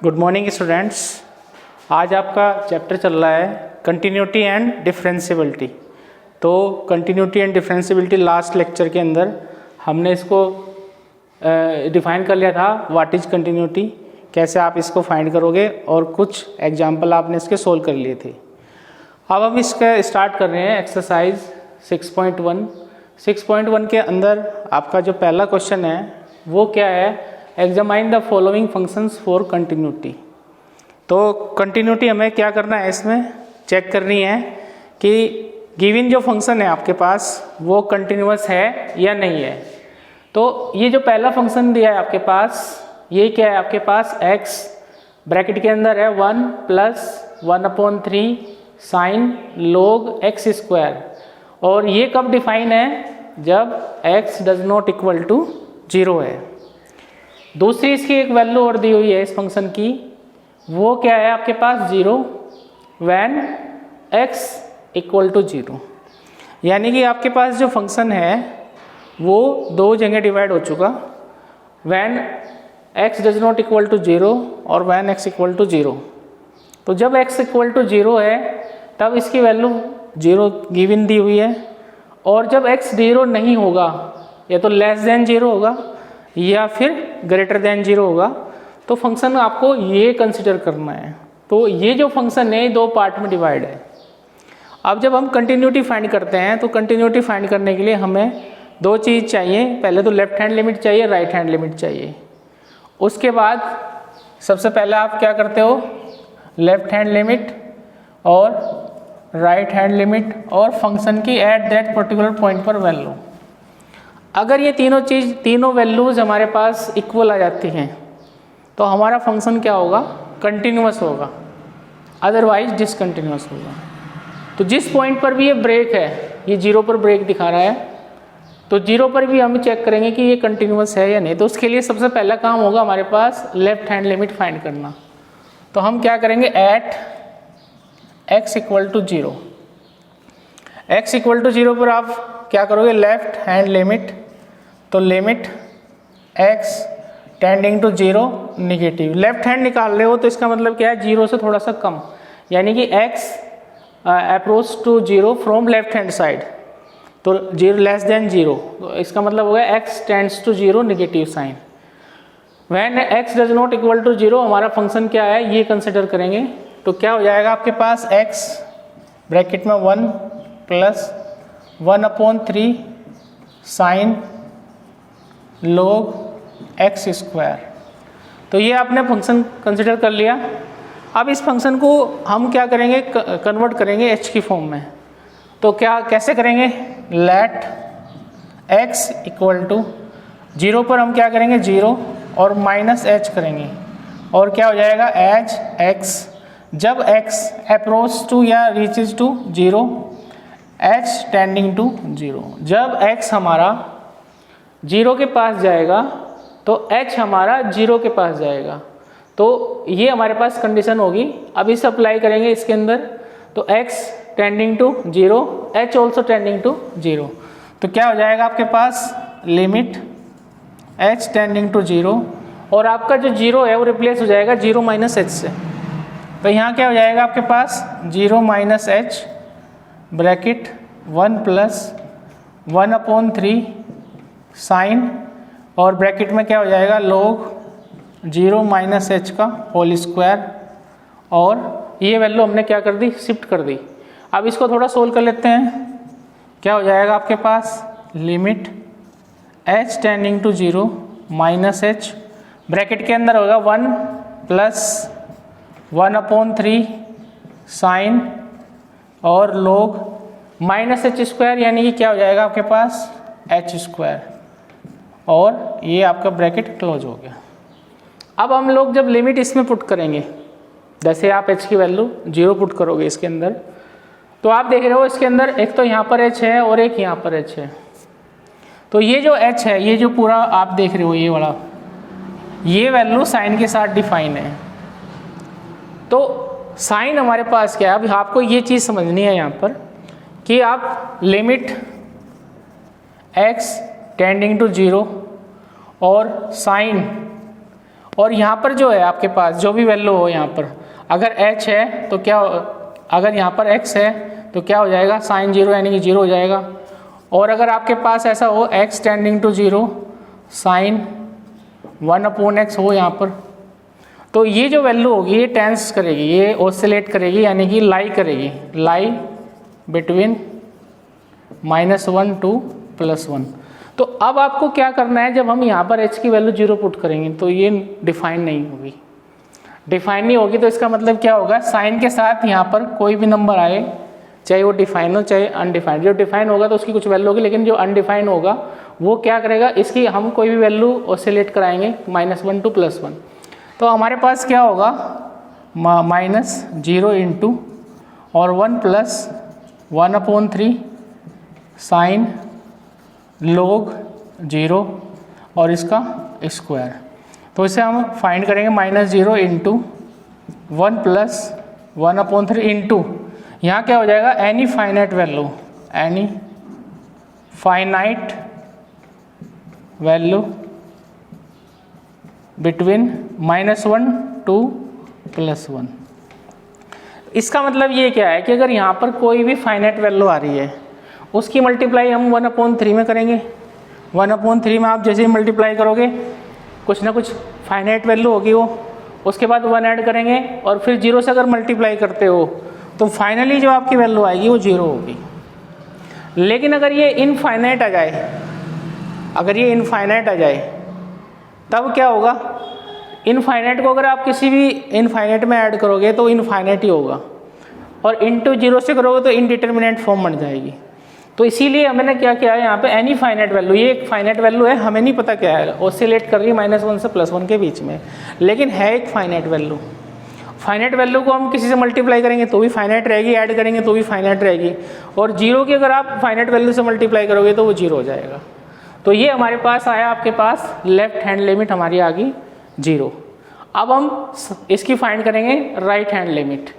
Good morning students. आज आपका chapter चल रहा है कंटिन्यूटी एंड डिफरेंशियबिलिटी। तो continuity and differentiability last lecture के अंदर हमने इसको डिफाइन कर लिया था, व्हाट इज कंटिन्यूटी, कैसे आप इसको फाइंड करोगे, और कुछ एग्जाम्पल आपने इसके सोल्व कर लिए थे। अब हम इसका स्टार्ट कर रहे हैं एक्सरसाइज 6.1। 6.1 के अंदर आपका जो पहला क्वेश्चन है वो क्या है, examine the following functions for continuity. तो कंटिन्यूटी हमें क्या करना है, इसमें चेक करनी है कि गिवन जो फंक्शन है आपके पास वो कंटिन्यूअस है या नहीं है। तो ये जो पहला फंक्शन दिया है आपके पास, ये क्या है आपके पास, x ब्रैकेट के अंदर है 1 + 1/3 साइन log x स्क्वायर, और ये कब डिफाइन है, जब x does not equal to 0 है। दूसरी इसकी एक वैल्यू और दी हुई है इस फंक्शन की, वो क्या है आपके पास 0 व्हेन x इक्वल टू 0। यानी कि आपके पास जो फंक्शन है वो दो जगह डिवाइड हो चुका, when x does not equal to 0 और व्हेन x इक्वल टू 0। तो जब x इक्वल टू 0 है तब इसकी वैल्यू 0 गिवन दी हुई है, और जब x 0 नहीं होगा, या तो लेस देन 0 होगा या फिर ग्रेटर देन 0 होगा, तो फंक्शन आपको ये कंसिडर करना है। तो ये जो फंक्शन है दो पार्ट में डिवाइड है। अब जब हम कंटिन्यूटी फाइंड करते हैं तो कंटिन्यूटी फाइंड करने के लिए हमें दो चीज़ चाहिए, पहले तो लेफ्ट हैंड लिमिट चाहिए, राइट हैंड लिमिट चाहिए। उसके बाद सबसे पहले आप क्या करते हो, लेफ्ट हैंड लिमिट और राइट हैंड लिमिट और फंक्शन की एट दैट पर्टिकुलर पॉइंट पर वैल्यू। अगर ये तीनों वैल्यूज हमारे पास इक्वल आ जाती हैं तो हमारा फंक्शन क्या होगा, कंटिन्यूअस होगा, अदरवाइज डिसकंटिन्यूअस होगा। तो जिस पॉइंट पर भी ये ब्रेक है, ये 0 पर ब्रेक दिखा रहा है, तो 0 पर भी हम चेक करेंगे कि ये कंटिन्यूअस है या नहीं। तो उसके लिए सबसे पहला काम होगा हमारे पास लेफ्ट हैंड लिमिट फाइंड करना। तो हम क्या करेंगे, at x equal to 0। x equal to 0 पर आप क्या करोगे, लेफ्ट हैंड लिमिट, तो limit x tending to 0 negative. Left hand निकाल रहे हो तो इसका मतलब क्या है, 0 से थोड़ा सा कम, यानी कि x approach to 0 from left hand side, तो 0 लेस देन 0, तो इसका मतलब हो गया x tends to 0 negative sign. When x does not equal to 0 हमारा फंक्शन क्या है ये कंसिडर करेंगे। तो क्या हो जाएगा आपके पास, x ब्रैकेट में 1 + 1/3 साइन log x स्क्वायर। तो ये आपने फंक्शन कंसिडर कर लिया। अब इस फंक्शन को हम क्या करेंगे, कन्वर्ट करेंगे h की फॉर्म में। तो क्या कैसे करेंगे, लेट x इक्वल टू 0 पर हम क्या करेंगे, 0 और -h करेंगे, और क्या हो जाएगा, एज x जब x अप्रोच टू या reaches to 0 h tending to 0। जब x हमारा 0 के पास जाएगा तो h हमारा 0 के पास जाएगा। तो ये हमारे पास कंडीशन होगी। अब इसे अप्लाई करेंगे इसके अंदर, तो x tending to 0, h also tending to 0। तो क्या हो जाएगा आपके पास, लिमिट h टेंडिंग टू 0, और आपका जो 0 है वो रिप्लेस हो जाएगा 0 - h से। तो यहाँ क्या हो जाएगा आपके पास, 0 - h ब्रैकेट 1 + 1/3 साइन, और ब्रैकेट में क्या हो जाएगा, log 0 - h का होल स्क्वायर, और ये वैल्यू हमने क्या कर दी, शिफ्ट कर दी। अब इसको थोड़ा सोल्व कर लेते हैं। क्या हो जाएगा आपके पास, limit h tending to 0 -h bracket के अंदर होगा 1 + 1/3 साइन और log -h स्क्वायर, यानी कि क्या हो जाएगा आपके पास, h स्क्वायर, और ये आपका ब्रैकेट क्लोज हो गया। अब हम लोग जब लिमिट इसमें पुट करेंगे, जैसे आप h की वैल्यू 0 पुट करोगे इसके अंदर, तो आप देख रहे हो इसके अंदर एक तो यहाँ पर h है और एक यहाँ पर h है। तो ये जो h है, ये जो पूरा आप देख रहे हो ये वाला, ये वैल्यू साइन के साथ डिफाइन है। तो साइन हमारे पास क्या है, अब आपको ये चीज़ समझनी है यहाँ पर कि आप लिमिट x टेंडिंग टू 0 और साइन और यहाँ पर जो है आपके पास जो भी वैल्यू हो यहाँ पर, अगर h है तो क्या, अगर यहाँ पर x है तो क्या हो जाएगा साइन 0 यानी कि 0 हो जाएगा। और अगर आपके पास ऐसा हो x tending to 0 sign 1/x हो यहाँ पर, तो ये जो वैल्यू होगी ये टेंस करेगी, ये ऑसिलेट करेगी यानी कि लाई करेगी, लाई बिटवीन -1 to +1। तो अब आपको क्या करना है, जब हम यहाँ पर h की वैल्यू 0 पुट करेंगे तो ये डिफाइन नहीं होगी, डिफाइन नहीं होगी। तो इसका मतलब क्या होगा, साइन के साथ यहाँ पर कोई भी नंबर आए, चाहे वो डिफाइन हो चाहे अनडिफाइंड, जो डिफाइन होगा तो उसकी कुछ वैल्यू होगी, लेकिन जो अनडिफाइंड होगा वो क्या करेगा, इसकी हम कोई भी वैल्यू ऑसिलेट कराएंगे -1 to +1। तो हमारे पास क्या होगा -0 इंटू और 1 + 1/3 साइन log 0 और इसका स्क्वायर। तो इसे हम फाइंड करेंगे -0 इंटू 1 + 1/3 इंटू, यहाँ क्या हो जाएगा any finite value, any finite value between -1 to +1। इसका मतलब ये क्या है कि अगर यहाँ पर कोई भी फाइनाइट वैल्यू आ रही है उसकी मल्टीप्लाई हम 1/3 में करेंगे। 1/3 में आप जैसे ही मल्टीप्लाई करोगे कुछ ना कुछ फाइनाइट वैल्यू होगी वो, उसके बाद 1 ऐड करेंगे और फिर 0 से अगर मल्टीप्लाई करते हो तो फाइनली जो आपकी वैल्यू आएगी वो 0 होगी। लेकिन अगर ये इनफाइनाइट आ जाए, अगर ये इनफाइनाइट आ जाए तब क्या होगा, इनफाइनाइट को अगर आप किसी भी इनफाइनाइट में ऐड करोगे तो इनफाइनाइट ही होगा, और इंटू 0 से करोगे तो इनडिटर्मिनेट फॉर्म बन जाएगी। तो इसीलिए हमने क्या किया है यहाँ पे एनी फाइनाइट वैल्यू, ये एक फाइनाइट वैल्यू है, हमें नहीं पता क्या है, ऑसिलेट कर रही है -1 से +1 के बीच में, लेकिन है एक फाइनाइट वैल्यू। फाइनाइट वैल्यू को हम किसी से मल्टीप्लाई करेंगे तो भी फाइनाइट रहेगी, ऐड करेंगे तो भी फाइनाइट रहेगी, और 0 की अगर आप फाइनाइट वैल्यू से मल्टीप्लाई करोगे तो वो 0 हो जाएगा। तो ये हमारे पास आया, आपके पास लेफ्ट हैंड लिमिट हमारी आ गई 0। अब हम इसकी फाइंड करेंगे राइट हैंड लिमिट।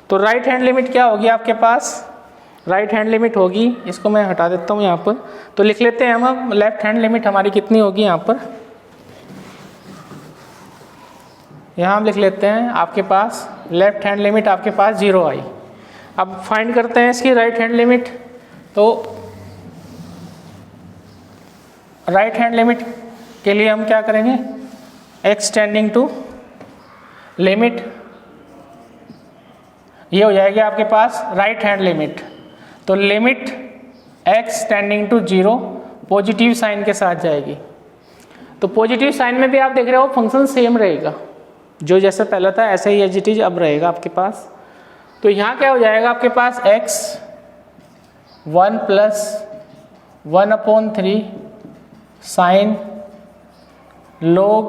तो राइट हैंड लिमिट क्या होगी आपके पास, राइट हैंड लिमिट होगी, इसको मैं हटा देता हूँ यहाँ पर, तो लिख लेते हैं हम लेफ्ट हैंड लिमिट हमारी कितनी होगी यहाँ पर, यहाँ हम लिख लेते हैं आपके पास लेफ्ट हैंड लिमिट आपके पास 0 आई। अब फाइंड करते हैं इसकी राइट हैंड लिमिट। तो राइट हैंड लिमिट के लिए हम क्या करेंगे, x टेंडिंग टू लिमिट, ये हो जाएगी आपके पास राइट हैंड लिमिट। तो limit x tending to 0 positive sign के साथ जाएगी। तो पॉजिटिव साइन में भी आप देख रहे हो फंक्शन सेम रहेगा, जो जैसे पहला था ऐसे ही एज इट इज अब रहेगा आपके पास। तो यहाँ क्या हो जाएगा आपके पास x 1 + 1/3 साइन log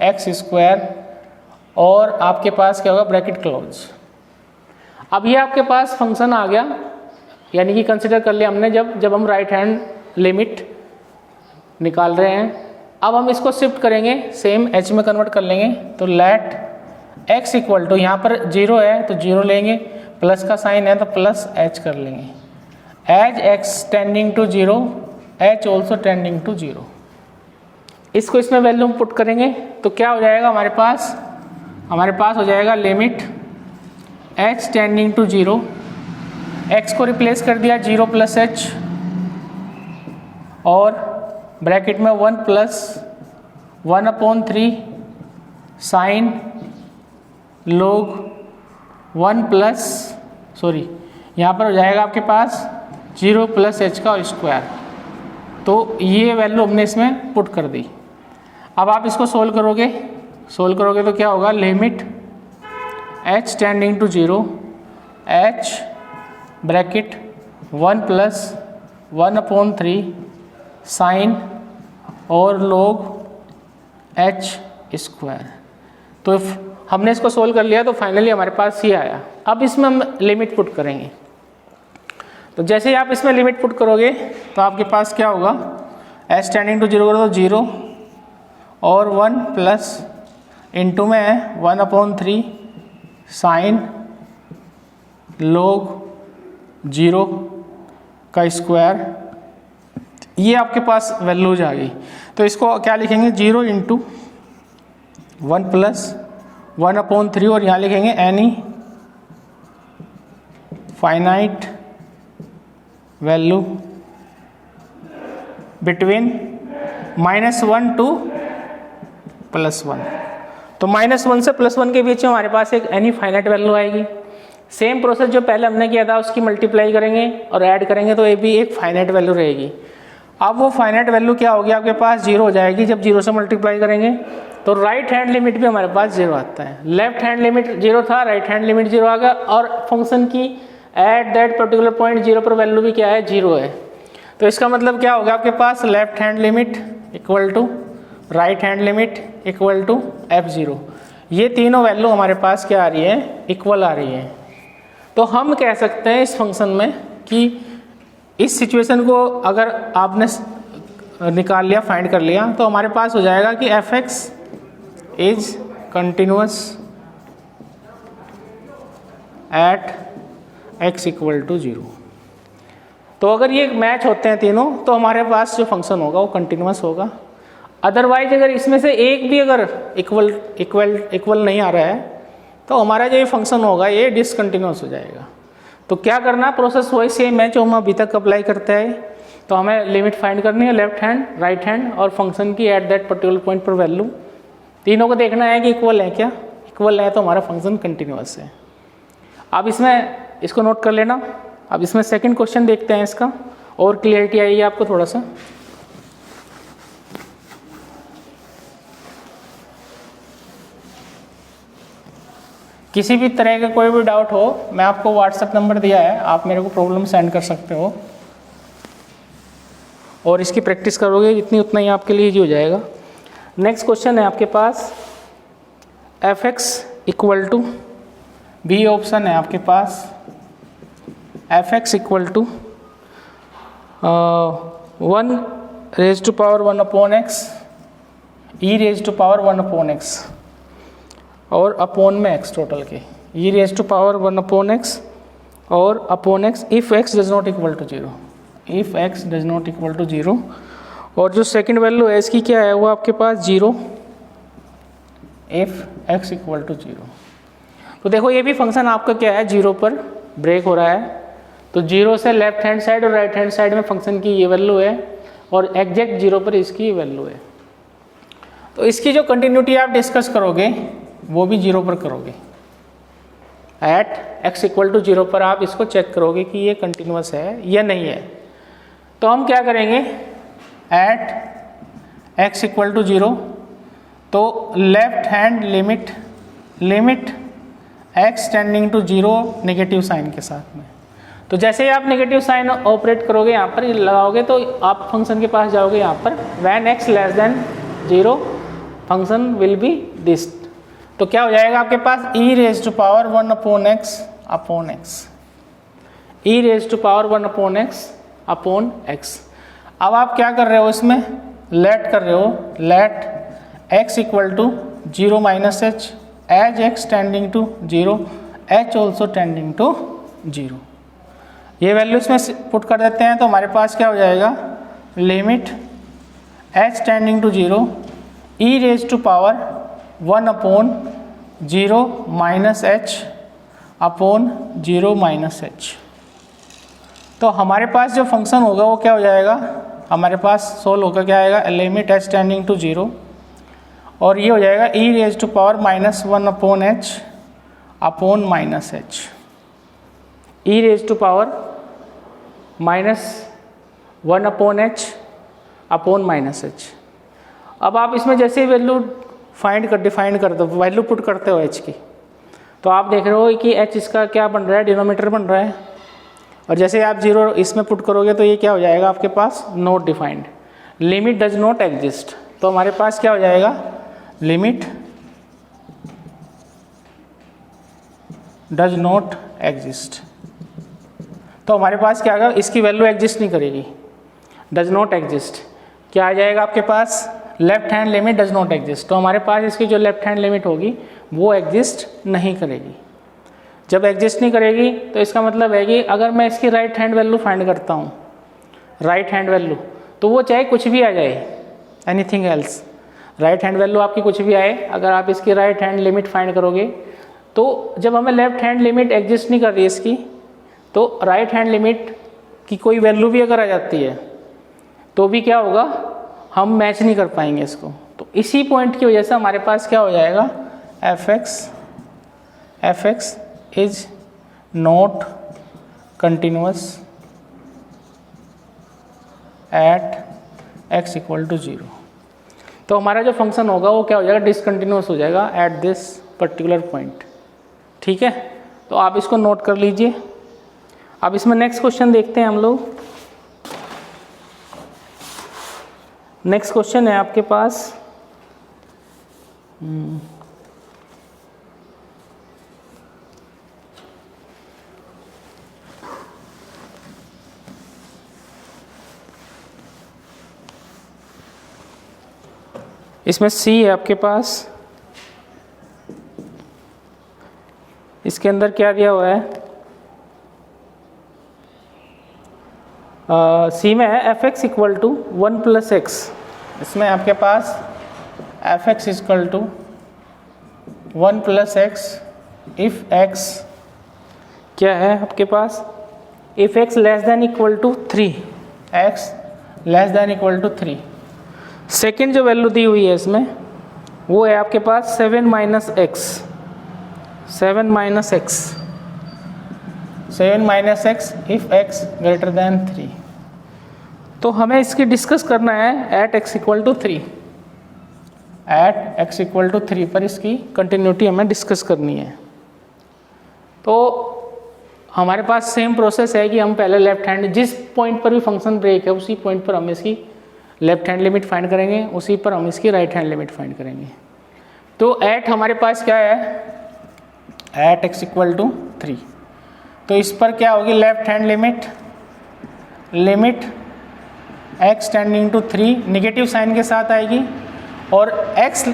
x², और आपके पास क्या होगा ब्रैकेट क्लोज। अब ये आपके पास फंक्शन आ गया, यानी कि कंसिडर कर लिया हमने जब हम राइट हैंड लिमिट निकाल रहे हैं। अब हम इसको शिफ्ट करेंगे, सेम h में कन्वर्ट कर लेंगे। तो लेट x इक्वल टू, यहाँ पर 0 है तो 0 लेंगे, प्लस का साइन है तो प्लस h कर लेंगे, as x tending to 0 h also tending to 0। इसको इसमें वैल्यू पुट करेंगे तो क्या हो जाएगा हमारे पास हो जाएगा limit h tending to 0, x को रिप्लेस कर दिया 0 + h, और ब्रैकेट में 1 + 1/3 साइन log 1 यहाँ पर हो जाएगा आपके पास 0 + h का स्क्वायर। तो ये वैल्यू हमने इसमें पुट कर दी। अब आप इसको सोल्व करोगे तो क्या होगा, limit h tending to 0 h bracket 1 + 1/3 sign और log h²। तो हमने इसको सोल्व कर लिया, तो फाइनली हमारे पास ये आया। अब इसमें हम लिमिट पुट करेंगे। तो जैसे ही आप इसमें लिमिट पुट करोगे तो आपके पास क्या होगा, h टेंडिंग टू 0 करो तो 0 और 1 प्लस इंटू में है 1/3 साइन log 0 का स्क्वायर। ये आपके पास वैल्यूज आ गई। तो इसको क्या लिखेंगे, 0 इंटू 1 प्लस 1/3 और यहाँ लिखेंगे any finite value between -1 to +1। तो -1 से +1 के बीच में हमारे पास एक एनी फाइनाइट वैल्यू आएगी। सेम प्रोसेस जो पहले हमने किया था उसकी मल्टीप्लाई करेंगे और ऐड करेंगे तो ये भी एक फाइनाइट वैल्यू रहेगी। अब वो फाइनाइट वैल्यू क्या होगी आपके पास, 0 हो जाएगी। जब 0 से मल्टीप्लाई करेंगे तो राइट हैंड लिमिट भी हमारे पास 0 आता है। लेफ्ट हैंड लिमिट 0 था, राइट हैंड लिमिट 0 आ गया, और फंक्शन की एट दैट पर्टिकुलर पॉइंट 0 पर वैल्यू भी क्या है, 0 है। तो इसका मतलब क्या होगा आपके पास, left hand limit equal to right hand limit equal to f0। ये तीनों वैल्यू हमारे पास क्या आ रही है, इक्वल आ रही है। तो हम कह सकते हैं इस फंक्शन में कि इस सिचुएशन को अगर आपने निकाल लिया, फाइंड कर लिया, तो हमारे पास हो जाएगा कि f(x) is continuous at x equal to 0। तो अगर ये मैच होते हैं तीनों तो हमारे पास जो फंक्शन होगा वो कंटिन्यूअस होगा। अदरवाइज अगर इसमें से एक भी अगर इक्वल नहीं आ रहा है तो हमारा जो ये फंक्शन होगा ये डिसकंटिन्यूअस हो जाएगा। तो क्या करना, प्रोसेस वही सेम है जो हम अभी तक अप्लाई करते हैं। तो हमें लिमिट फाइंड करनी है, लेफ्ट हैंड, राइट हैंड और फंक्शन की एट दैट पर्टिकुलर पॉइंट पर वैल्यू, तीनों को देखना है कि इक्वल है क्या। इक्वल है तो हमारा फंक्शन कंटिन्यूअस है। अब इसमें इसको नोट कर लेना। अब इसमें सेकंड क्वेश्चन देखते हैं, इसका और क्लियरिटी आएगी आपको थोड़ा सा। किसी भी तरह का कोई भी डाउट हो, मैं आपको व्हाट्सएप नंबर दिया है, आप मेरे को प्रॉब्लम सेंड कर सकते हो और इसकी प्रैक्टिस करोगे जितनी उतना ही आपके लिए ईजी हो जाएगा। नेक्स्ट क्वेश्चन है आपके पास f(x) equal to, B option है आपके पास, f(x) equal to 1 raise to power 1/x e raise to power 1/x और अपॉन में x टोटल के, e raise to power 1/x और upon x if x does not equal to 0, if x does not equal to 0। और जो second value है इसकी क्या है, वो आपके पास 0 इफ x इक्वल टू 0। तो देखो ये भी फंक्शन आपका क्या है, 0 पर ब्रेक हो रहा है। तो 0 से लेफ्ट हैंड साइड और राइट हैंड साइड में फंक्शन की ये वैल्यू है और एग्जैक्ट 0 पर इसकी वैल्यू है। तो इसकी जो कंटिन्यूटी आप डिस्कस करोगे वो भी 0 पर करोगे। एट x इक्वल टू 0 पर आप इसको चेक करोगे कि ये कंटिन्यूअस है या नहीं है। तो हम क्या करेंगे, एट x इक्वल टू 0, तो left hand limit x tending to 0 negative sign के साथ में। तो जैसे ही आप नेगेटिव साइन ऑपरेट करोगे, यहाँ पर लगाओगे, तो आप फंक्शन के पास जाओगे, यहाँ पर when x less than 0 function will be this. तो क्या हो जाएगा आपके पास, e raise to power 1/x upon x, e raise to power 1/x upon x। अब आप क्या कर रहे हो, इसमें लेट कर रहे हो, let x equal to 0 minus h as x tending to 0 h also tending to 0। ये वैल्यू इसमें पुट कर देते हैं तो हमारे पास क्या हो जाएगा, limit h tending to 0 e raise to power 1/0 minus h upon 0 minus h। तो हमारे पास जो फंक्शन होगा वो क्या हो जाएगा, हमारे पास सोल्व होकर क्या आएगा, लिमिट h टेंडिंग टू 0 और ये हो जाएगा e raise to power -1/h upon minus h, e raise to power -1/h upon minus h। अब आप इसमें जैसे ही वैल्यू डिफाइन कर दो, वैल्यू पुट करते हो h की, तो आप देख रहे हो कि h इसका क्या बन रहा है, डिनोमिनेटर बन रहा है। और जैसे आप 0 इसमें पुट करोगे तो ये क्या हो जाएगा आपके पास, not defined, limit does not exist. तो हमारे पास क्या हो जाएगा, लिमिट डज नॉट एग्जिस्ट। तो हमारे पास क्या आएगा, इसकी वैल्यू एग्जिस्ट नहीं करेगी, डज नॉट एग्जिस्ट। क्या आ जाएगा आपके पास, left hand limit does not exist. तो हमारे पास इसकी जो लेफ्ट हैंड लिमिट होगी वो एग्जिस्ट नहीं करेगी। जब एग्जिस्ट नहीं करेगी तो इसका मतलब है कि अगर मैं इसकी राइट हैंड वैल्यू फाइंड करता हूँ, राइट हैंड वैल्यू, तो वो चाहे कुछ भी आ जाए, anything else, right hand value आपकी कुछ भी आए, अगर आप इसकी राइट हैंड लिमिट फाइंड करोगे तो जब हमें लेफ्ट हैंड लिमिट एग्जिस्ट नहीं कर रही इसकी, तो राइट हैंड लिमिट की कोई वैल्यू भी अगर आ जाती है तो भी क्या होगा, हम मैच नहीं कर पाएंगे इसको। तो इसी पॉइंट की वजह से हमारे पास क्या हो जाएगा, F X is not continuous at x equal to 0। तो हमारा जो फंक्शन होगा वो क्या हो जाएगा, डिसकंटिन्यूअस हो जाएगा एट दिस पर्टिकुलर पॉइंट। ठीक है, तो आप इसको नोट कर लीजिए। अब इसमें नेक्स्ट क्वेश्चन देखते हैं हम लोग। नेक्स्ट क्वेश्चन है आपके पास इसमें सी है आपके पास, इसके अंदर क्या दिया हुआ है, सी में है F X equal to 1 plus X. इसमें आपके पास F X equal to 1 plus X if X क्या है आपके पास, if X less than equal to 3, X less than equal to 3। Second जो वैल्यू दी हुई है इसमें वो है आपके पास 7 minus X, 7 minus X if X greater than 3। तो हमें इसकी डिस्कस करना है at X equal to 3, at X equal to 3 पर इसकी कंटिन्यूटी हमें डिस्कस करनी है। तो हमारे पास सेम प्रोसेस है कि हम पहले लेफ्ट हैंड, जिस पॉइंट पर भी फंक्शन ब्रेक है उसी पॉइंट पर हम इसकी लेफ्ट हैंड लिमिट फाइंड करेंगे, उसी पर हम इसकी राइट हैंड लिमिट फाइंड करेंगे। तो एट हमारे पास क्या है, एट एक्स इक्वल टू 3। तो इस पर क्या होगी, left hand limit, limit X tending to 3 negative sign के साथ आएगी, और एक्स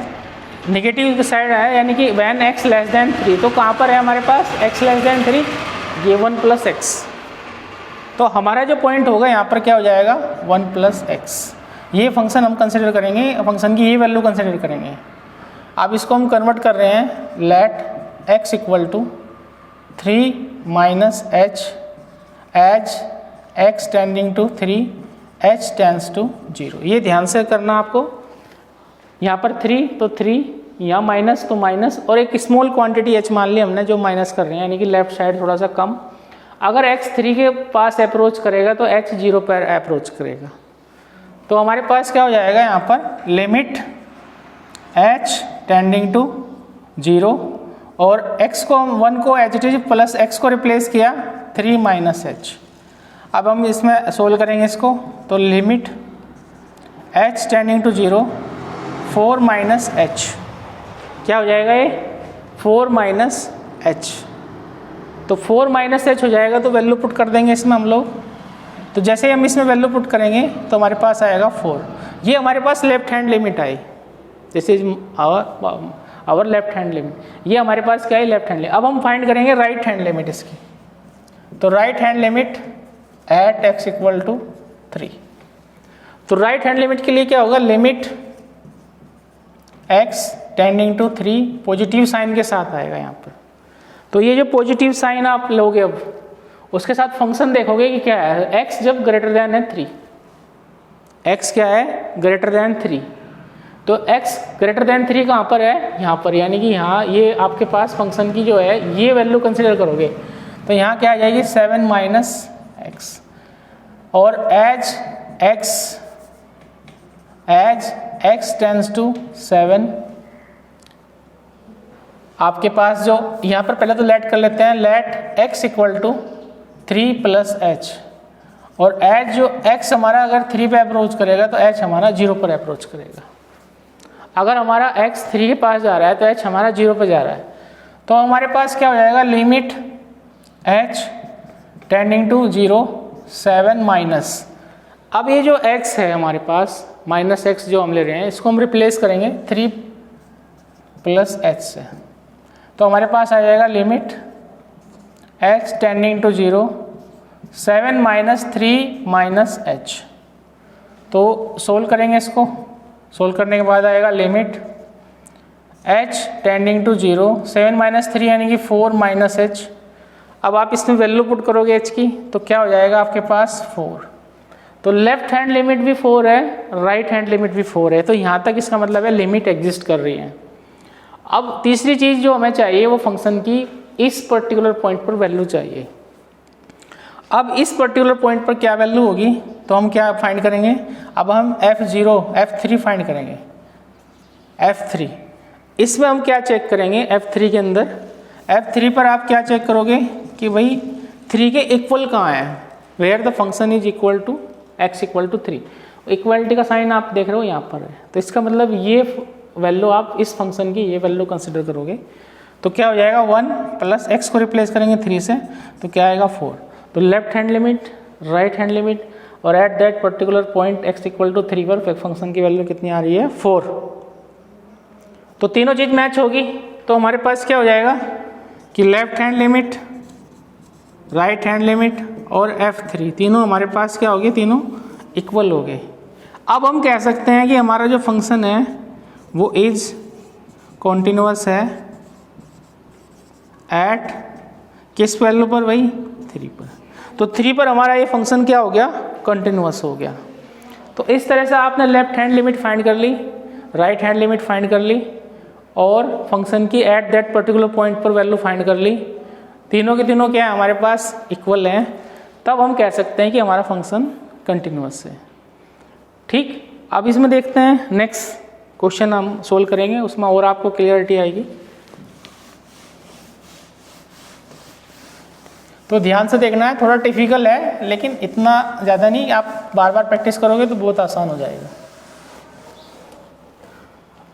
निगेटिव की साइड है यानी कि व्हेन एक्स लेस देन 3। तो कहाँ पर है हमारे पास एक्स लेस देन 3, ये 1 प्लस एक्स। तो हमारा जो पॉइंट होगा यहाँ पर क्या हो जाएगा, 1 प्लस एक्स। ये फंक्शन हम कंसिडर करेंगे, फंक्शन की ये वैल्यू कंसिडर करेंगे। अब इसको हम कन्वर्ट कर रहे हैं, let X equal to 3 minus H as X tending to 3 H tends to 0। ये ध्यान से करना आपको, यहाँ पर 3 तो 3, यहाँ माइनस तो माइनस, और एक स्मॉल क्वांटिटी एच मान ली हमने जो माइनस कर रहे हैं, यानी कि लेफ्ट साइड थोड़ा सा कम। अगर एक्स 3 के पास अप्रोच करेगा तो एच 0 पर अप्रोच करेगा। तो हमारे पास क्या हो जाएगा यहाँ पर, लिमिट h टेंडिंग टू 0, और x को हम 1 को एच टी प्लस एक्स को रिप्लेस किया 3 माइनस एच। अब हम इसमें सोल्व करेंगे इसको, तो limit h tending to 0 4 minus H, क्या हो जाएगा ये 4 माइनस एच। तो 4 माइनस एच हो जाएगा, तो वैल्यू पुट कर देंगे इसमें हम लोग। तो जैसे ही हम इसमें वैल्यू पुट करेंगे तो हमारे पास आएगा 4। ये हमारे पास लेफ्ट हैंड लिमिट आई, जैसे आवर लेफ्ट हैंड लिमिट, ये हमारे पास क्या है, लेफ्ट हैंड लिमिट। अब हम फाइंड करेंगे राइट हैंड लिमिट इसकी। तो right hand limit at X equal to 3। तो राइट हैंड लिमिट के लिए क्या होगा, limit X tending to 3 positive sign के साथ आएगा यहाँ पर। तो ये जो पॉजिटिव साइन आप लोगे, अब उसके साथ फंक्शन देखोगे कि क्या है, x जब ग्रेटर देन है 3, x क्या है, ग्रेटर देन 3। तो x ग्रेटर देन 3 कहाँ पर है, यहाँ पर, यानी कि यहाँ ये आपके पास फंक्शन की जो है ये वैल्यू कंसिडर करोगे तो यहाँ क्या आ जाएगी 7 माइनस एक्स, और एज x टेंड्स टू 7 आपके पास जो यहाँ पर, पहले तो लेट कर लेते हैं, let x equal to 3 plus H, और एच जो x हमारा अगर 3 पे अप्रोच करेगा तो h हमारा 0 पर अप्रोच करेगा। अगर हमारा x 3 के पास जा रहा है तो h हमारा 0 पर जा रहा है। तो हमारे पास क्या हो जाएगा, limit h tending to 0 7 minus, अब ये जो x है हमारे पास माइनस एक्स जो हम ले रहे हैं, इसको हम रिप्लेस करेंगे 3 प्लस एच से। तो हमारे पास आ जाएगा limit h tending to 0 7 minus 3 minus H. तो सोल्व करेंगे इसको, सोल्व करने के बाद आएगा limit h tending to 0, 7 minus 3 यानी कि 4 माइनस h। अब आप इसमें वैल्यू पुट करोगे h की तो क्या हो जाएगा आपके पास 4। तो लेफ्ट हैंड लिमिट भी 4 है, राइट हैंड लिमिट भी 4 है, तो यहाँ तक इसका मतलब है लिमिट एग्जिस्ट कर रही है। अब तीसरी चीज़ जो हमें चाहिए वो फंक्शन की इस पर्टिकुलर पॉइंट पर वैल्यू चाहिए। अब इस पर्टिकुलर पॉइंट पर क्या वैल्यू होगी तो हम क्या फाइंड करेंगे, अब हम f0 f3 फाइंड करेंगे। f3 इसमें हम क्या चेक करेंगे, f3 के अंदर f3 पर आप क्या चेक करोगे कि भाई 3 के इक्वल कहाँ है, where the function is equal to x equal to 3। Equality का साइन आप देख रहे हो यहाँ पर है, तो इसका मतलब ये वैल्यू आप इस फंक्शन की ये वैल्यू कंसिडर करोगे तो क्या हो जाएगा 1 प्लस x को रिप्लेस करेंगे 3 से तो क्या आएगा 4। तो left hand limit, right hand limit और at that particular point x equal to 3 पर फंक्शन की वैल्यू कितनी आ रही है 4। तो तीनों चीज़ मैच होगी तो हमारे पास क्या हो जाएगा कि left hand limit, right hand limit और f3 तीनों हमारे पास क्या हो गए, तीनों इक्वल हो गए। अब हम कह सकते हैं कि हमारा जो फंक्शन है वो इज कॉन्टिन्यूअस है एट किस वैल्यू पर भाई 3 पर। तो 3 पर हमारा ये फंक्शन क्या हो गया, कंटिन्यूअस हो गया। तो इस तरह से आपने लेफ्ट हैंड लिमिट फाइंड कर ली, राइट हैंड लिमिट फाइंड कर ली और फंक्शन की एट दैट पर्टिकुलर पॉइंट पर वैल्यू फाइंड कर ली। तीनों के तीनों क्या है हमारे पास इक्वल हैं, तब हम कह सकते हैं कि हमारा फंक्शन कंटिन्यूअस है। ठीक, अब इसमें देखते हैं नेक्स्ट क्वेश्चन हम सोल्व करेंगे, उसमें और आपको क्लियरिटी आएगी। तो ध्यान से देखना है, थोड़ा डिफिकल्ट है लेकिन इतना ज़्यादा नहीं, आप बार बार प्रैक्टिस करोगे तो बहुत आसान हो जाएगा।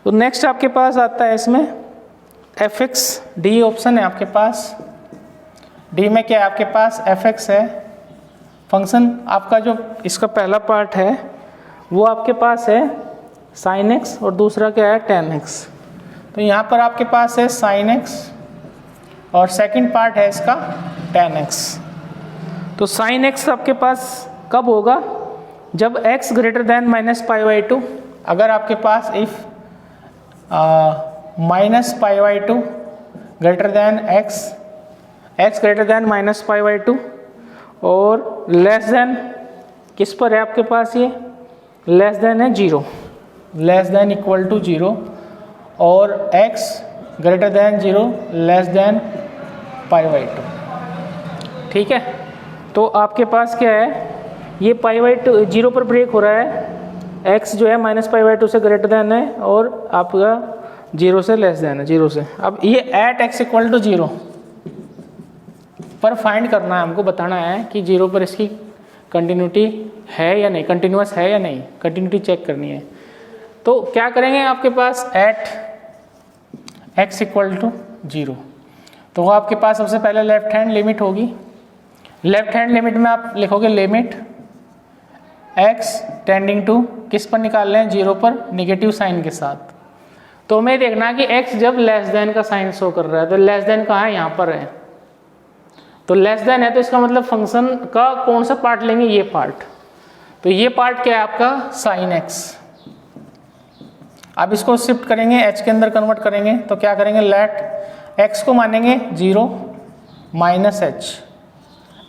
तो नेक्स्ट आपके पास आता है इसमें fx, डी ऑप्शन है आपके पास। डी में क्या है आपके पास fx है फंक्शन आपका, जो इसका पहला पार्ट है वो आपके पास है sin x और दूसरा क्या है tan x। तो यहाँ पर आपके पास है sin x और सेकंड पार्ट है इसका tan x। तो sin x आपके पास कब होगा, जब x ग्रेटर देन -π/2। अगर आपके पास if -π/2 greater than x greater than -π/2 और लेस देन किस पर है आपके पास, ये लेस देन है 0, लेस देन इक्वल टू 0 और x greater than 0 less than π/2। ठीक है, तो आपके पास क्या है, ये π/2 0 पर ब्रेक हो रहा है, x जो है -π/2 से ग्रेटर देन है और आपका 0 से लेस देन है, 0 से। अब ये एट x इक्वल टू 0 पर फाइंड करना है हमको, बताना है कि 0 पर इसकी कंटिन्यूटी है या नहीं, कंटिन्यूअस है या नहीं, कंटिन्यूटी चेक करनी है। तो क्या करेंगे, आपके पास एट x इक्वल टू 0, तो वो आपके पास सबसे पहले लेफ्ट हैंड लिमिट होगी। लेफ्ट हैंड लिमिट में आप लिखोगे लिमिट x टेंडिंग टू किस पर निकाल रहे हैं, 0 पर, नेगेटिव साइन के साथ। तो हमें देखना कि x जब लेस देन का साइन शो कर रहा है, तो लेस देन कहाँ है, यहाँ पर है। तो लेस देन है तो इसका मतलब फंक्शन का कौन सा पार्ट लेंगे, ये पार्ट। तो ये पार्ट क्या है आपका sin x। अब इसको शिफ्ट करेंगे, h के अंदर कन्वर्ट करेंगे तो क्या करेंगे, लेट x को मानेंगे 0 minus h,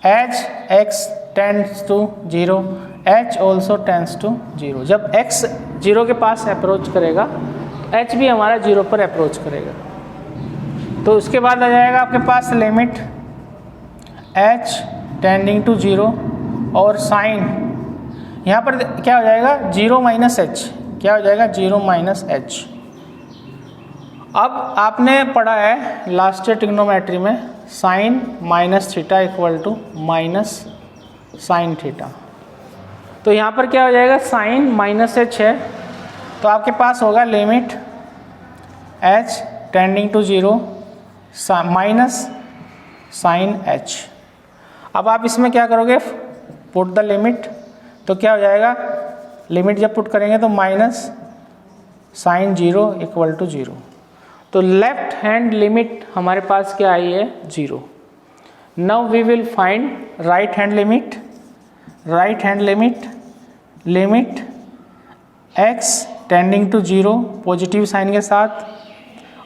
as x tends to 0 h also tends to 0। जब x 0 के पास अप्रोच करेगा तो h भी हमारा 0 पर अप्रोच करेगा। तो उसके बाद आ जाएगा आपके पास लिमिट h टेंडिंग टू 0 और साइन, यहाँ पर क्या हो जाएगा 0 माइनस h, क्या हो जाएगा 0 माइनस h। अब आपने पढ़ा है लास्ट ईयर ट्रिग्नोमेट्री में sine minus theta equal to minus sine theta. तो यहाँ पर क्या हो जाएगा, साइन माइनस h है तो आपके पास होगा limit h tending to 0 minus sine h। अब आप इसमें क्या करोगे, पुट द लिमिट, तो क्या हो जाएगा, लिमिट जब पुट करेंगे तो माइनस साइन 0 इक्वल टू 0। तो लेफ्ट हैंड लिमिट हमारे पास क्या आई है 0। Now we will find right hand limit. Right hand limit, limit x tending to 0 positive sign के साथ,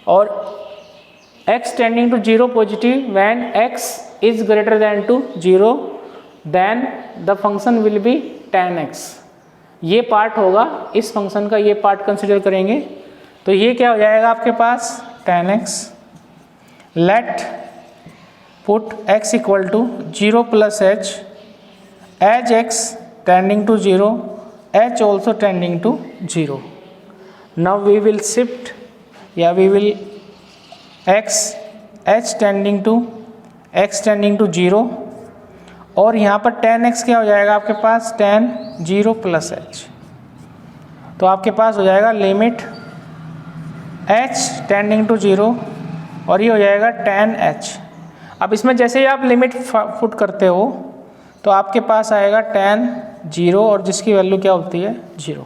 और x tending to 0 positive when x is greater than to 0 then the function will be tan x। ये part होगा इस function का, ये part consider करेंगे तो ये क्या हो जाएगा आपके पास tan x। Let put x equal to 0 plus h as x tending to 0 h also tending to 0। Now we will shift या we will h tending to 0 और यहाँ पर tan x क्या हो जाएगा आपके पास tan 0 प्लस h। तो आपके पास हो जाएगा लिमिट h टेंडिंग टू 0 और ये हो जाएगा tan h। अब इसमें जैसे ही आप लिमिट पुट करते हो तो आपके पास आएगा tan 0 और जिसकी वैल्यू क्या होती है 0।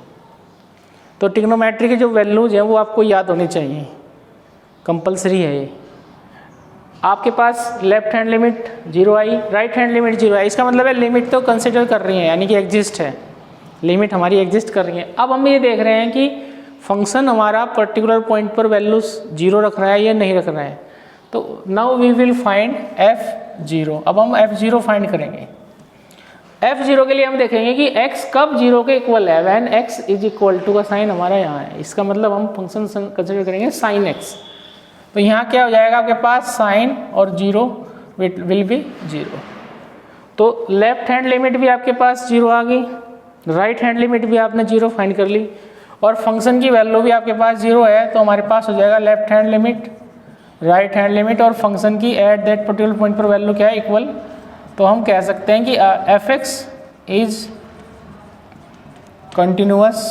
तो ट्रिग्नोमेट्री की जो वैल्यूज हैं वो आपको याद होनी चाहिए, कंपलसरी है ये। आपके पास लेफ्ट हैंड लिमिट 0 आई, राइट हैंड लिमिट 0 आई, इसका मतलब है लिमिट तो कंसिडर कर रही है, यानी कि एग्जिस्ट है, लिमिट हमारी एग्जिस्ट कर रही है। अब हम ये देख रहे हैं कि फंक्शन हमारा पर्टिकुलर पॉइंट पर वैल्यूज 0 रख रहा है या नहीं रख रहा है। तो now we will find f0। अब हम f0 फाइंड करेंगे। f0 के लिए हम देखेंगे कि x कब 0 के इक्वल है, when x is equal to का साइन हमारा यहाँ है, इसका मतलब हम फंक्शन कंसिडर करेंगे sin x। तो यहाँ क्या हो जाएगा आपके पास साइन और 0 विल बी 0। तो लेफ्ट हैंड लिमिट भी आपके पास 0 आ गई, राइट हैंड लिमिट भी आपने 0 फाइंड कर ली और फंक्शन की वैल्यू भी आपके पास 0 है। तो हमारे पास हो जाएगा left hand limit, right hand limit और फंक्शन की एट दैट पर्टिकुलर पॉइंट पर वैल्यू क्या है इक्वल। तो हम कह सकते हैं कि f(x) is continuous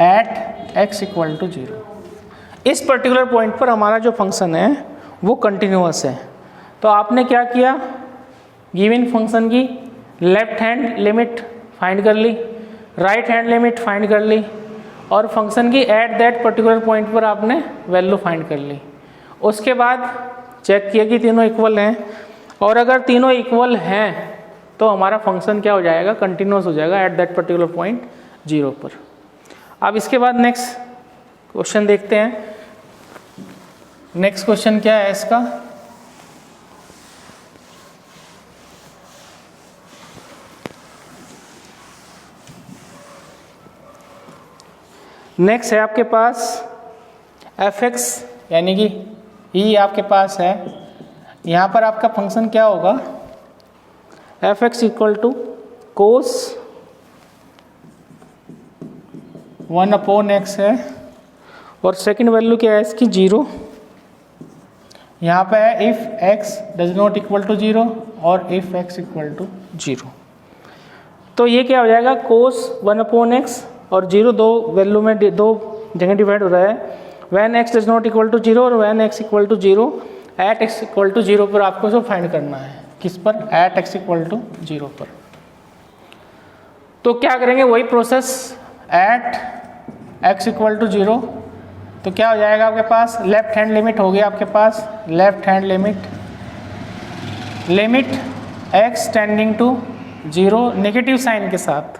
at x equal to 0। इस पर्टिकुलर पॉइंट पर हमारा जो फंक्शन है वो कंटिन्यूअस है। तो आपने क्या किया, गिवन फंक्शन की लेफ्ट हैंड लिमिट फाइंड कर ली, राइट हैंड लिमिट फाइंड कर ली और फंक्शन की एट दैट पर्टिकुलर पॉइंट पर आपने वैल्यू फाइंड कर ली। उसके बाद चेक किया कि तीनों इक्वल हैं और अगर तीनों इक्वल हैं तो हमारा फंक्शन क्या हो जाएगा, कंटिन्यूअस हो जाएगा एट दैट पर्टिकुलर पॉइंट 0 पर। अब इसके बाद नेक्स्ट क्वेश्चन देखते हैं। नेक्स्ट क्वेश्चन क्या है इसका, नेक्स्ट है आपके पास f(x) यानी कि ई आपके पास है। यहाँ पर आपका फंक्शन क्या होगा, f(x) equal to cos 1/x है और सेकंड वैल्यू क्या है इसकी 0। यहाँ पे है if x does not equal to 0 और इफ़ x इक्वल टू 0। तो ये क्या हो जाएगा कोस 1/x और 0 दो वैल्यू में दो जगह डिवाइड हो रहा है। When x does not equal to 0 और when x equal to 0 at x equal to 0 पर आपको इसको फाइंड करना है। किस पर, एट x इक्वल टू 0 पर। तो क्या करेंगे, वही process at x equal to 0। तो क्या हो जाएगा आपके पास, लेफ्ट हैंड लिमिट हो गया आपके पास, left hand limit x tending to 0 negative sign के साथ।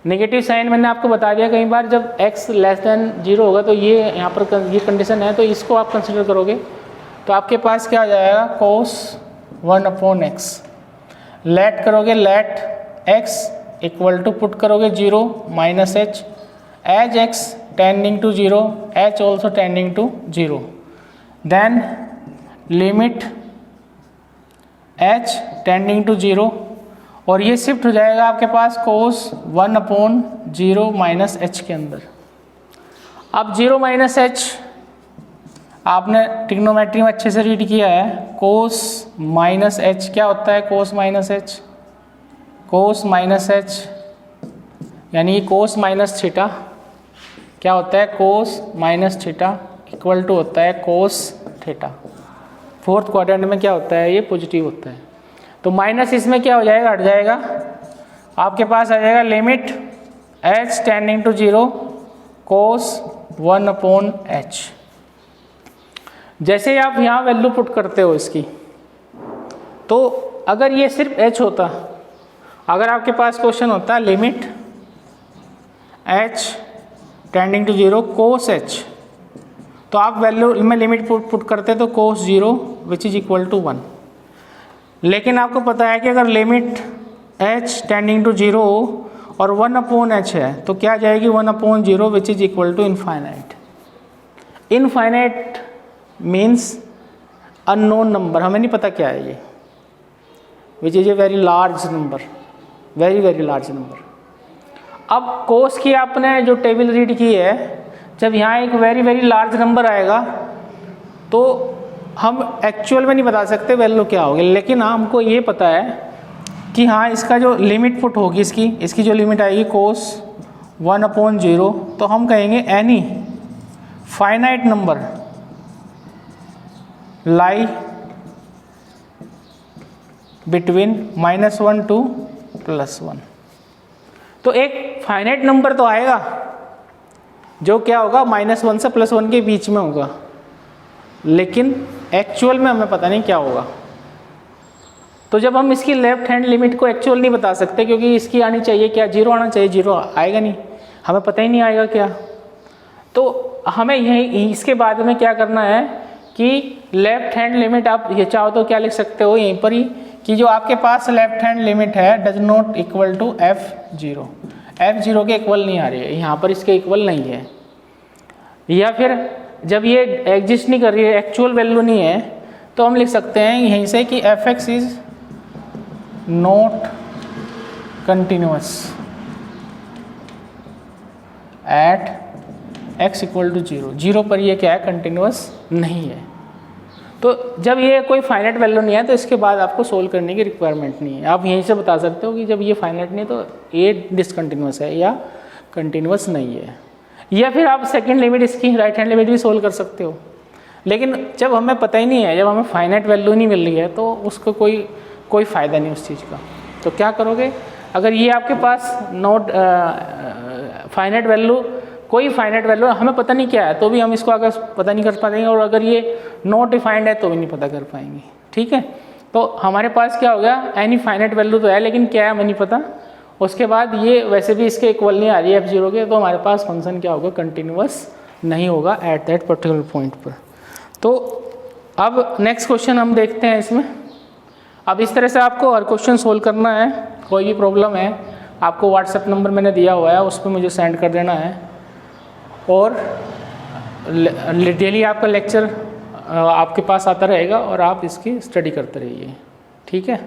नेगेटिव साइन मैंने आपको बता दिया कई बार, जब x लेस देन 0 होगा तो ये यहाँ पर ये कंडीशन है, तो इसको आप कंसिडर करोगे तो आपके पास क्या आ जाएगा कोस 1/x। लेट करोगे, let x equal to put करोगे 0 minus h as x tending to 0 h also tending to 0। Then limit h tending to 0 और ये शिफ्ट हो जाएगा आपके पास कोस 1/0 माइनस h के अंदर। अब 0 माइनस h आपने ट्रिग्नोमेट्री में अच्छे से रीड किया है, कोस माइनस h क्या होता है, cos minus h, cos minus h यानी कोस माइनस थीटा क्या होता है, cos minus theta equal to होता है कोस थीटा। फोर्थ क्वाड्रेंट में क्या होता है, ये पॉजिटिव होता है। तो माइनस इसमें क्या हो जाएगा, हट जाएगा, आपके पास आ जाएगा limit h tending to 0 cos 1/h। जैसे ही आप यहाँ वैल्यू पुट करते हो इसकी, तो अगर ये सिर्फ h होता, अगर आपके पास क्वेश्चन होता limit h tending to 0 cos h, तो आप वैल्यू में लिमिट पुट करते तो cos 0 which is equal to 1। लेकिन आपको पता है कि अगर लिमिट h टेंडिंग टू 0 और 1/h है तो क्या जाएगी 1/0 which is equal to infinite. Infinite means unknown number, हमें नहीं पता क्या है ये, which is a very large number, very very large number. अब कोस की आपने जो टेबल रीड की है, जब यहाँ एक वेरी वेरी लार्ज नंबर आएगा तो हम एक्चुअल में नहीं बता सकते वैल्यू क्या होगी, लेकिन हमको ये पता है कि हाँ इसका जो लिमिट पुट होगी इसकी जो लिमिट आएगी कोस 1/0, तो हम कहेंगे any finite number lie between -1 to +1। तो एक फाइनाइट नंबर तो आएगा जो क्या होगा -1 से +1 के बीच में होगा, लेकिन एक्चुअल में हमें पता नहीं क्या होगा। तो जब हम इसकी लेफ्ट हैंड लिमिट को एक्चुअल नहीं बता सकते, क्योंकि इसकी आनी चाहिए क्या 0 आना चाहिए, 0 आएगा नहीं, हमें पता ही नहीं आएगा क्या। तो हमें यही इसके बाद में क्या करना है कि लेफ्ट हैंड लिमिट आप ये चाहो तो क्या लिख सकते हो यहीं पर ही कि जो आपके पास लेफ्ट हैंड लिमिट है does not equal to f0, f0 के इक्वल नहीं आ रही है, यहाँ पर इसके इक्वल नहीं है। या फिर जब ये एग्जिस्ट नहीं कर रही है, एक्चुअल वैल्यू नहीं है, तो हम लिख सकते हैं यहीं से कि fx is not continuous at x equal to 0, 0 पर ये क्या है कंटिन्यूअस नहीं है। तो जब ये कोई फाइनाइट वैल्यू नहीं है तो इसके बाद आपको सोल्व करने की रिक्वायरमेंट नहीं है, आप यहीं से बता सकते हो कि जब ये फाइनाइट नहीं है तो ये डिसकंटिन्यूअस है या कंटिन्यूअस नहीं है। या फिर आप सेकंड लिमिट इसकी राइट हैंड लिमिट भी सोल्व कर सकते हो, लेकिन जब हमें पता ही नहीं है, जब हमें फाइनाइट वैल्यू नहीं मिल रही है तो उसको कोई फ़ायदा नहीं उस चीज़ का। तो क्या करोगे, अगर ये आपके पास नोट फाइनाइट वैल्यू कोई फाइनाइट वैल्यू हमें पता नहीं क्या है तो भी हम इसको अगर पता नहीं कर पाएंगे, और अगर ये नॉट डिफाइंड है तो भी नहीं पता कर पाएंगे। ठीक है, तो हमारे पास क्या हो गया, एनी फाइनाइट वैल्यू तो है लेकिन क्या है हमें नहीं पता। उसके बाद ये वैसे भी इसके इक्वल नहीं आ रही है f0 के, तो हमारे पास फंक्शन क्या होगा कंटिन्यूअस नहीं होगा एट दैट पर्टिकुलर पॉइंट पर। तो अब नेक्स्ट क्वेश्चन हम देखते हैं इसमें। अब इस तरह से आपको हर क्वेश्चन सोल्व करना है, कोई भी प्रॉब्लम है आपको व्हाट्सएप नंबर मैंने दिया हुआ है उस पर मुझे सेंड कर देना है, और डेली आपका लेक्चर आपके पास आता रहेगा और आप इसकी स्टडी करते रहिए। ठीक है।